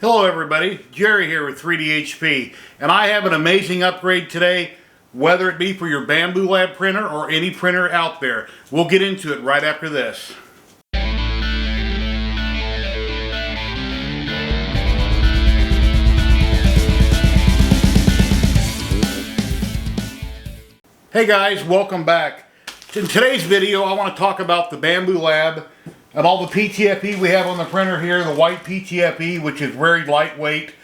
Hello everybody, Jerry here with 3DHP, and I have an amazing upgrade today, whether it be for your Bambu Lab printer or any printer out there. We'll get into it right after this. Hey guys, welcome back. In today's video I want to talk about the Bambu Lab and all the PTFE we have on the printer here, the white PTFE, which is very lightweight.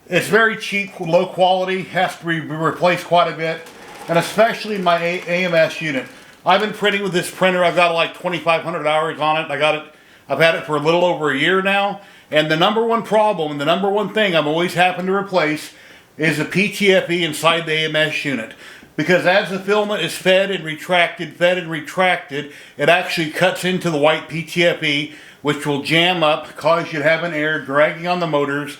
It's very cheap, low quality, has to be replaced quite a bit, and especially my AMS unit. I've been printing with this printer. I've got like 2,500 hours on it. I've had it for a little over a year now, and the number one problem and the number one thing I'm always having to replace is the PTFE inside the AMS unit. Because as the filament is fed and retracted, it actually cuts into the white PTFE, which will jam up, cause you to have an error, dragging on the motors.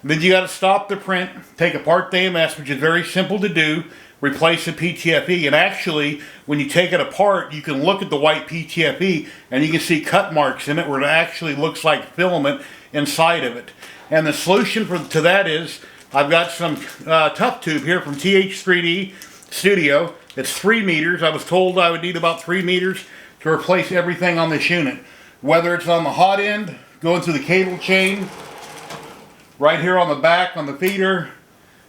Then you got to stop the print, take apart the AMS, which is very simple to do, replace the PTFE. And actually, when you take it apart, you can look at the white PTFE and you can see cut marks in it where it actually looks like filament inside of it. And the solution to that is, I've got some tough tube here from TH3D Studio. It's 3 meters. I was told I would need about 3 meters to replace everything on this unit. Whether it's on the hot end, going through the cable chain, right here on the back, on the feeder,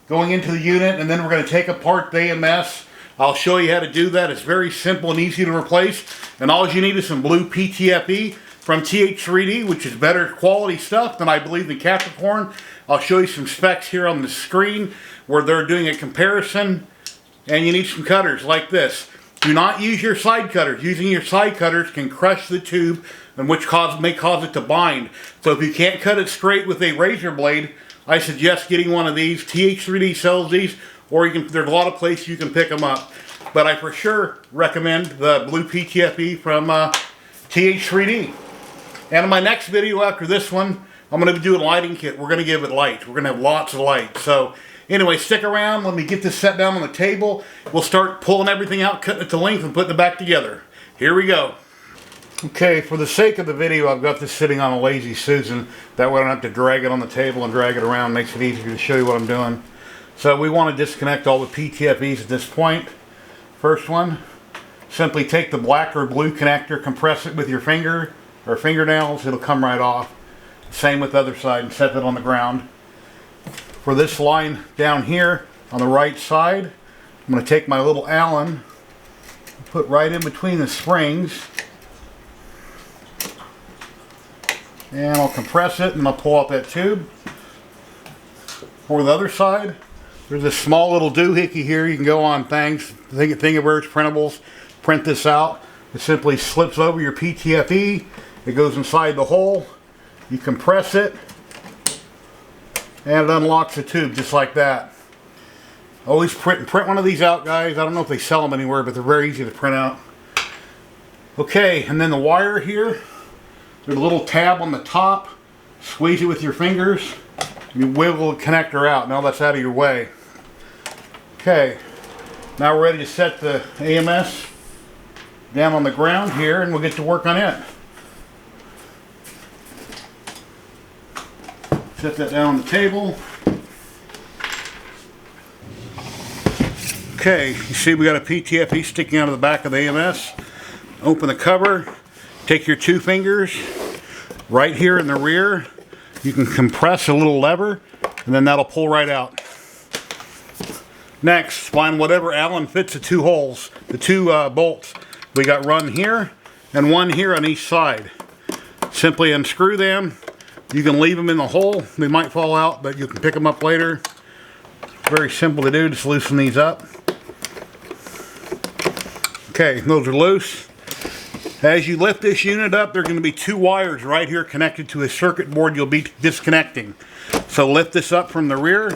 going into the unit, and then we're going to take apart the AMS. I'll show you how to do that. It's very simple and easy to replace. And all you need is some blue PTFE from TH3D, which is better quality stuff than I believe the Capricorn. I'll show you some specs here on the screen where they're doing a comparison. And you need some cutters like this. Do not use your side cutters. Using your side cutters can crush the tube, and which may cause it to bind. So if you can't cut it straight with a razor blade, I suggest getting one of these. TH3D sells these, or there's a lot of places you can pick them up. But I for sure recommend the blue PTFE from TH3D. And in my next video after this one, I'm going to do a lighting kit. We're going to give it light. We're going to have lots of light. So anyway, stick around. Let me get this set down on the table. We'll start pulling everything out, cutting it to length, and putting it back together. Here we go. Okay, for the sake of the video, I've got this sitting on a Lazy Susan. That way I don't have to drag it on the table and drag it around. Makes it easier to show you what I'm doing. So we want to disconnect all the PTFEs at this point. First one, simply take the black or blue connector, compress it with your finger or fingernails. It'll come right off. Same with the other side, and set that on the ground. For this line down here on the right side, I'm going to take my little Allen, put right in between the springs, and I'll compress it and I'll pull out that tube. For the other side, there's this small little doohickey here. You can go on Thingiverse, printables, print this out. It simply slips over your PTFE. It goes inside the hole. You compress it, and it unlocks the tube just like that. Always print one of these out, guys. I don't know if they sell them anywhere, but they're very easy to print out. Okay, and then the wire here. There's a little tab on the top. Squeeze it with your fingers. You wiggle the connector out. Now that's out of your way. Okay, now we're ready to set the AMS down on the ground here, and we'll get to work on it. Set that down on the table. Okay, you see we got a PTFE sticking out of the back of the AMS. Open the cover, take your 2 fingers, right here in the rear, you can compress a little lever, and then that'll pull right out. Next, find whatever Allen fits the 2 holes, the 2 bolts. We got one here, and one here on each side. Simply unscrew them. You can leave them in the hole. They might fall out, but you can pick them up later. Very simple to do. Just loosen these up. Okay, those are loose. As you lift this unit up, there are going to be 2 wires right here connected to a circuit board you'll be disconnecting. So lift this up from the rear.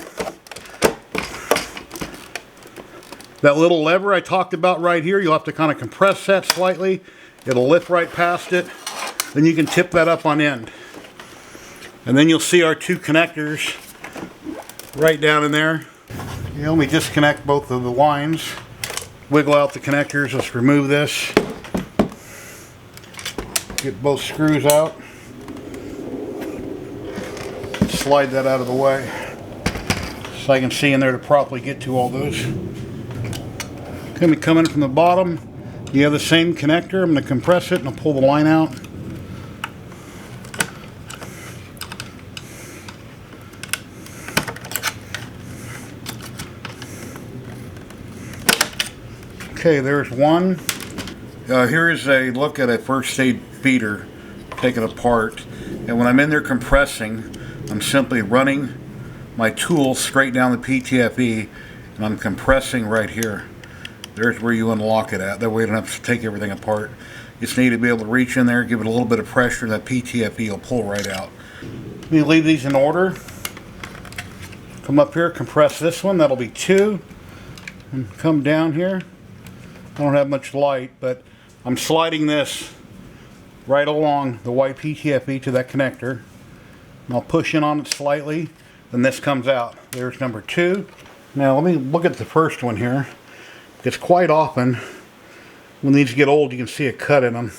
That little lever I talked about right here, you'll have to kind of compress that slightly. It'll lift right past it. Then you can tip that up on end. And then you'll see our 2 connectors right down in there. Let me disconnect both of the lines. Wiggle out the connectors. Let's remove this. Get both screws out. slide that out of the way so I can see in there to properly get to all those. Going to be coming from the bottom. You have the same connector. I'm going to compress it and I'll pull the line out. Okay, there's one. Here is a look at a first aid feeder taken apart. And when I'm in there compressing, I'm simply running my tool straight down the PTFE and I'm compressing right here. There's where you unlock it at. That way you don't have to take everything apart. You just need to be able to reach in there, give it a little bit of pressure, and that PTFE will pull right out. Let me leave these in order. Come up here, compress this one. That'll be 2. And come down here. I don't have much light, but I'm sliding this right along the white PTFE to that connector. And I'll push in on it slightly, then this comes out. There's number 2. Now let me look at the first one here. It's quite often, when these get old, you can see a cut in them.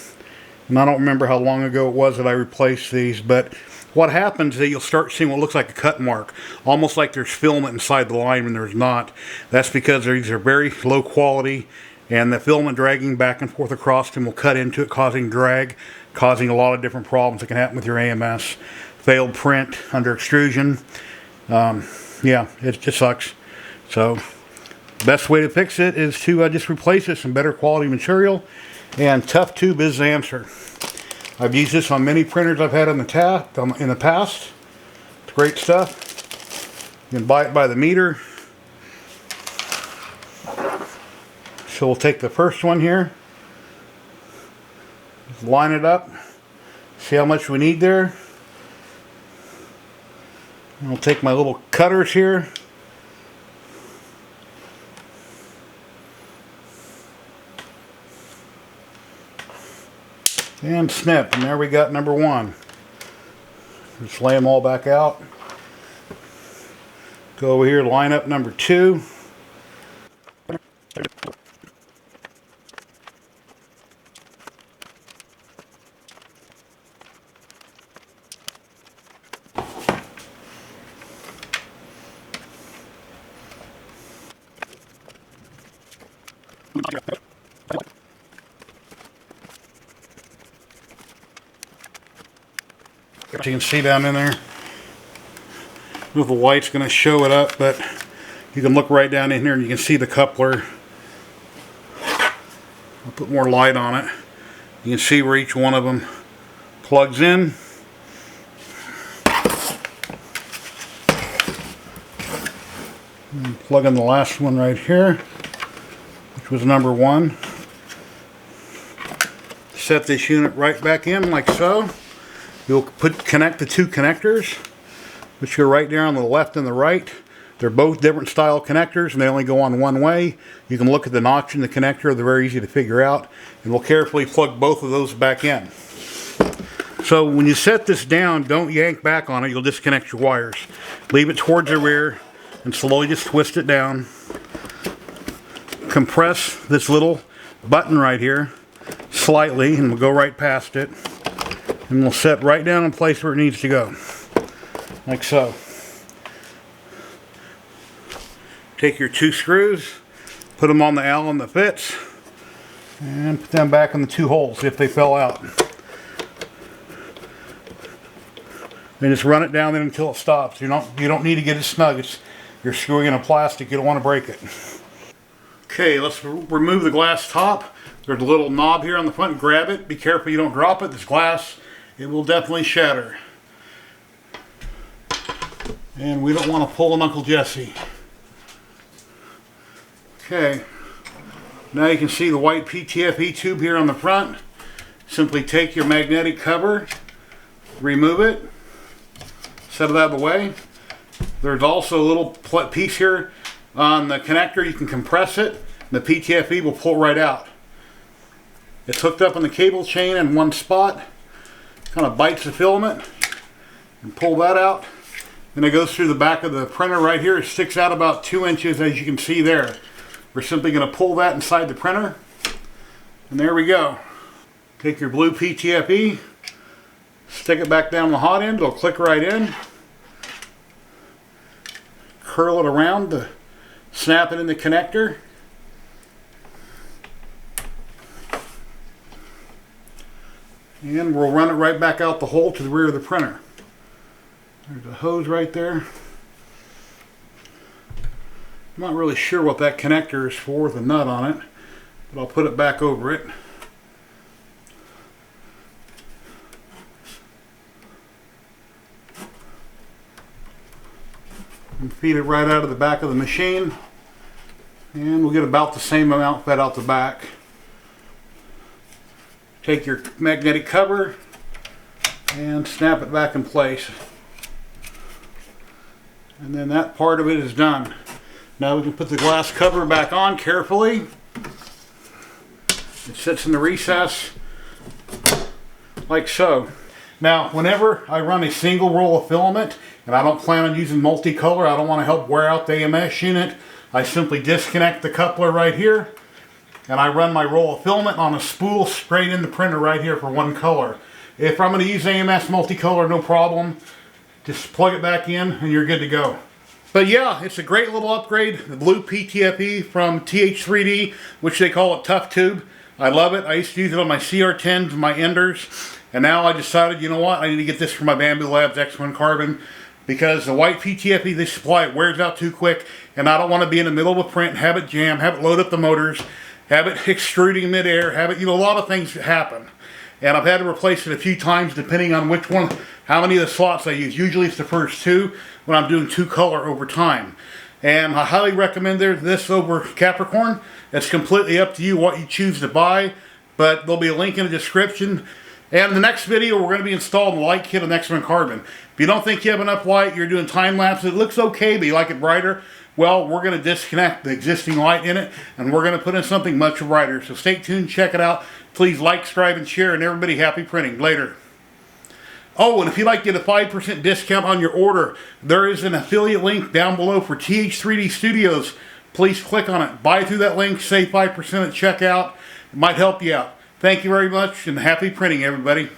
And I don't remember how long ago it was that I replaced these, but what happens is that you'll start seeing what looks like a cut mark, almost like there's filament inside the line when there's not. That's because these are very low quality, and the filament dragging back and forth across them will cut into it, causing drag, causing a lot of different problems that can happen with your AMS. Failed print under extrusion. Yeah, it just sucks. So best way to fix it is to just replace it with some better quality material, and tough tube is the answer. I've used this on many printers I've had in the past. It's great stuff. You can buy it by the meter. So we'll take the first one here, line it up, see how much we need there. And I'll take my little cutters here. And snip, and there we got number 1. Just lay them all back out. Go over here, line up number 2. You can see down in there, the light's going to show it up, but you can look right down in here and you can see the coupler. I'll put more light on it. You can see where each one of them plugs in. And plug in the last one right here, which was number 1. Set this unit right back in like so. You'll connect the 2 connectors, which go right there on the left and the right. They're both different style connectors and they only go on one way. You can look at the notch in the connector, they're very easy to figure out. And we'll carefully plug both of those back in. So when you set this down, don't yank back on it, you'll disconnect your wires. Leave it towards the rear and slowly just twist it down. Compress this little button right here slightly and we'll go right past it. And we'll set right down in place where it needs to go. Like so. Take your 2 screws, put them on the Allen that fits, and put them back in the 2 holes if they fell out. Then just run it down there until it stops. You don't need to get it snug. You're screwing in a plastic, you don't want to break it. Okay, let's remove the glass top. There's a little knob here on the front. Grab it. Be careful you don't drop it. This glass, it will definitely shatter. And we don't want to pull an Uncle Jesse. Okay, now you can see the white PTFE tube here on the front. Simply take your magnetic cover, remove it, set it out of the way. There's also a little piece here on the connector. You can compress it, and the PTFE will pull right out. It's hooked up on the cable chain in one spot. Kind of bites the filament and pull that out. Then it goes through the back of the printer right here. It sticks out about 2 inches, as you can see there. We're simply going to pull that inside the printer. And there we go. Take your blue PTFE, stick it back down the hot end. It'll click right in. curl it around to snap it in the connector. And we'll run it right back out the hole to the rear of the printer. There's a hose right there. I'm not really sure what that connector is for with a nut on it, but I'll put it back over it. And feed it right out of the back of the machine. And we'll get about the same amount fed out the back. Take your magnetic cover and snap it back in place. And then that part of it is done. Now we can put the glass cover back on carefully. It sits in the recess like so. Now whenever I run a single roll of filament and I don't plan on using multicolor, I don't want to help wear out the AMS unit, I simply disconnect the coupler right here and I run my roll of filament on a spool straight in the printer right here for one color. If I'm going to use AMS multicolor, no problem. Just plug it back in and you're good to go. But yeah, it's a great little upgrade. The blue PTFE from TH3D, which they call it Tough Tube. I love it. I used to use it on my CR10s and my Enders. And now I decided, you know what, I need to get this for my Bambu Labs X1 Carbon, because the white PTFE they supply, it wears out too quick, and I don't want to be in the middle of a print, have it jam, have it load up the motors, have it extruding midair, have it, a lot of things happen. And I've had to replace it a few times depending on which one, how many of the slots I use. Usually it's the first two when I'm doing two color over time. And I highly recommend this over Capricorn. It's completely up to you what you choose to buy, but there'll be a link in the description. And in the next video, we're going to be installing the light kit on X1 Carbon. If you don't think you have enough light, you're doing time lapse, it looks okay, but you like it brighter, well, we're going to disconnect the existing light in it, and we're going to put in something much brighter. So stay tuned, check it out. Please like, subscribe, and share, and everybody happy printing. Later. Oh, and if you'd like to get a 5% discount on your order, there is an affiliate link down below for TH3D Studios. Please click on it. Buy through that link, save 5% at checkout. It might help you out. Thank you very much, and happy printing, everybody.